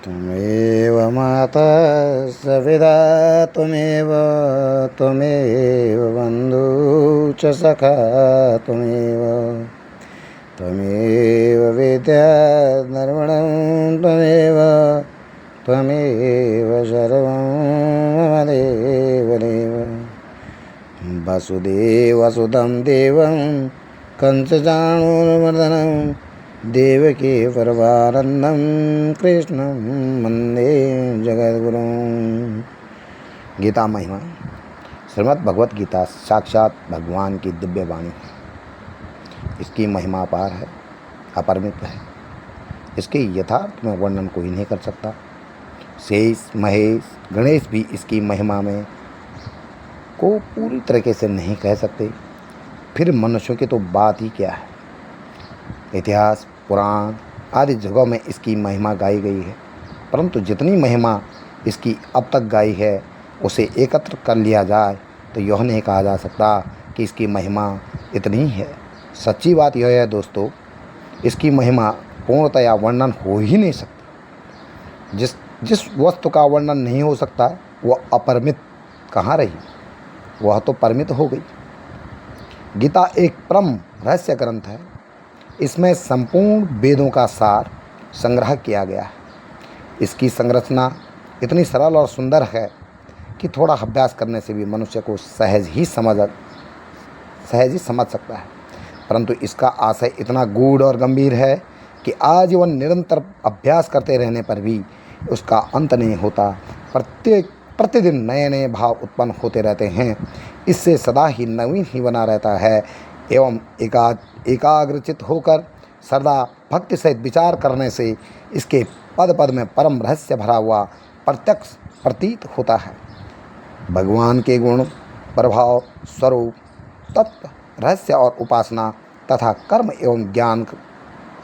त्वमेव माता सविता त्वमेव त्वमेव बन्धु च सखा त्वमेव त्वमेव विद्या निर्मणं त्वमेव त्वमेव सर्वं मम देवदेव वसुदेवसुतं देवं कंसचाणूरमर्दनं देवकी परमानंदं कृष्णं वंदे जगद्गुरुं। गीता महिमा। श्रीमद् भगवत गीता साक्षात भगवान की दिव्य वाणी है। इसकी महिमा अपार है, अपरिमित है। इसके यथार्थ में वर्णन कोई नहीं कर सकता। शेष, महेश, गणेश भी इसकी महिमा में को पूरी तरीके से नहीं कह सकते। फिर मनुष्यों की तो बात ही क्या है। इतिहास, पुराण आदि जगहों में इसकी महिमा गाई गई है, परंतु जितनी महिमा इसकी अब तक गाई है उसे एकत्र कर लिया जाए तो यह नहीं कहा जा सकता कि इसकी महिमा इतनी है। सच्ची बात यह है दोस्तों, इसकी महिमा पूर्णतया वर्णन हो ही नहीं सकती। जिस वस्तु का वर्णन नहीं हो सकता वह अपरिमित कहाँ रही, वह तो परिमित हो गई। गीता एक परम रहस्य ग्रंथ है। इसमें संपूर्ण वेदों का सार संग्रह किया गया है। इसकी संरचना इतनी सरल और सुंदर है कि थोड़ा अभ्यास करने से भी मनुष्य को सहज ही समझ सकता है, परंतु इसका आशय इतना गूढ़ और गंभीर है कि आजीवन निरंतर अभ्यास करते रहने पर भी उसका अंत नहीं होता। प्रतिदिन नए नए भाव उत्पन्न होते रहते हैं। इससे सदा ही नवीन ही बना रहता है एवं एकाग्रचित होकर सदा भक्ति सहित विचार करने से इसके पद पद में परम रहस्य भरा हुआ प्रत्यक्ष प्रतीत होता है। भगवान के गुण, प्रभाव, स्वरूप, तत्व, रहस्य और उपासना तथा कर्म एवं ज्ञान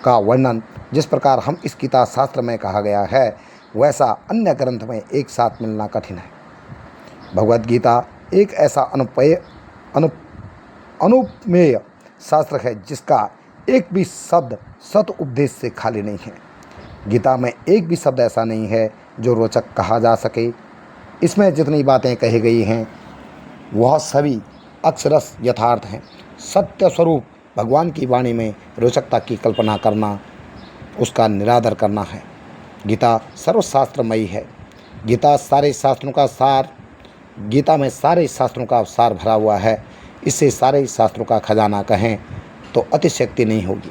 का वर्णन जिस प्रकार हम इस गीता शास्त्र में कहा गया है, वैसा अन्य ग्रंथ में एक साथ मिलना कठिन है। भगवद गीता एक ऐसा अनुपमेय शास्त्र है जिसका एक भी शब्द सत उपदेश से खाली नहीं है। गीता में एक भी शब्द ऐसा नहीं है जो रोचक कहा जा सके। इसमें जितनी बातें कही गई हैं वह सभी अक्षरश यथार्थ हैं। सत्य स्वरूप भगवान की वाणी में रोचकता की कल्पना करना उसका निरादर करना है। गीता सर्वशास्त्रमयी है। गीता में सारे शास्त्रों का सार भरा हुआ है। इससे सारे शास्त्रों का खजाना कहें तो अतिशयोक्ति नहीं होगी।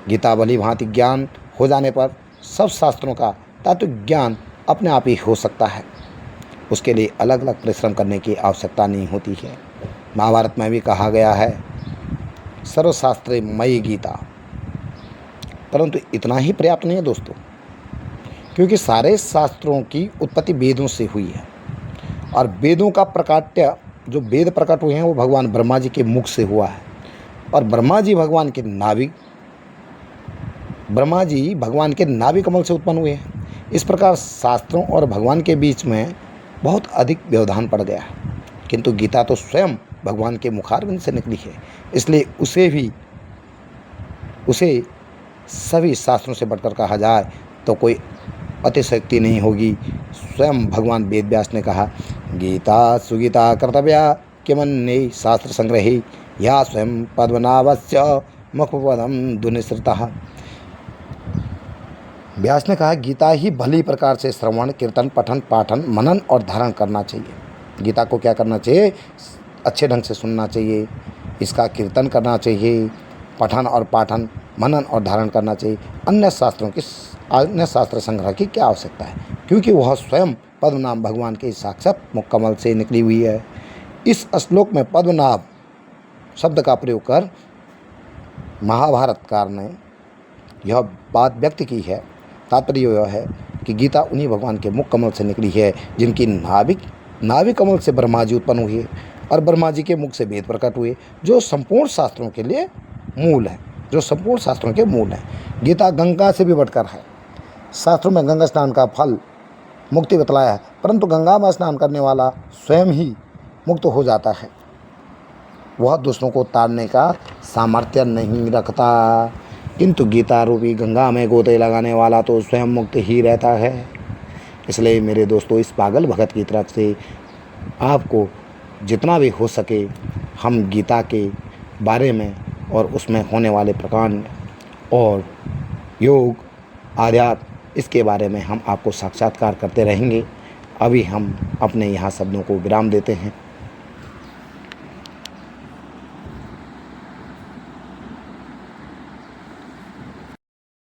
गीता भली भांति ज्ञान हो जाने पर सब शास्त्रों का तात्विक ज्ञान अपने आप ही हो सकता है। उसके लिए अलग अलग परिश्रम करने की आवश्यकता नहीं होती है। महाभारत में भी कहा गया है सर्वशास्त्रमयी गीता, परंतु इतना ही पर्याप्त नहीं है दोस्तों, क्योंकि सारे शास्त्रों की उत्पत्ति वेदों से हुई है और वेदों का प्रकाट्य जो वेद प्रकट हुए हैं वो भगवान ब्रह्मा जी के मुख से हुआ है और ब्रह्मा जी भगवान के नाभि कमल से उत्पन्न हुए हैं। इस प्रकार शास्त्रों और भगवान के बीच में बहुत अधिक व्यवधान पड़ गया है, किंतु गीता तो स्वयं भगवान के मुखारविंद से निकली है, इसलिए उसे सभी शास्त्रों से बढ़कर कहा जाए तो कोई अतिशयोक्ति नहीं होगी। स्वयं भगवान वेद व्यास ने कहा, गीता सुगीता कर्तव्या किमन्ये शास्त्र संग्रही या स्वयं पद्मनाभस्य मुखपदम दुनिसृतः। व्यास ने कहा, गीता ही भली प्रकार से श्रवण, कीर्तन, पठन, पाठन, मनन और धारण करना चाहिए। गीता को क्या करना चाहिए? अच्छे ढंग से सुनना चाहिए, इसका कीर्तन करना चाहिए, पठन और पाठन, मनन और धारण करना चाहिए। अन्य शास्त्र संग्रह की क्या आवश्यकता है, क्योंकि वह स्वयं पद्मनाभ भगवान के साक्षात मुख कमल से निकली हुई है। इस श्लोक में पद्मनाभ शब्द का प्रयोग कर महाभारतकार ने यह बात व्यक्त की है। तात्पर्य यह है कि गीता उन्हीं भगवान के मुख कमल से निकली है जिनकी नाभि कमल से ब्रह्मा जी उत्पन्न हुए और ब्रह्मा जी के मुख से वेद प्रकट हुए, जो संपूर्ण शास्त्रों के मूल है। गीता गंगा से भी बढ़कर है। शास्त्रों में गंगा स्नान का फल मुक्ति बतलाया है, परंतु गंगा में स्नान करने वाला स्वयं ही मुक्त हो जाता है। वह दूसरों को ताड़ने का सामर्थ्य नहीं रखता। किंतु गीता रूपी गंगा में गोते लगाने वाला तो स्वयं मुक्त ही रहता है। इसलिए मेरे दोस्तों, इस पागल भगत की तरफ से आपको जितना भी हो सके हम गीता के बारे में और उसमें होने वाले प्रकांड और योग, आध्यात्म, इसके बारे में हम आपको साक्षात्कार करते रहेंगे। अभी हम अपने यहाँ शब्दों को विराम देते हैं।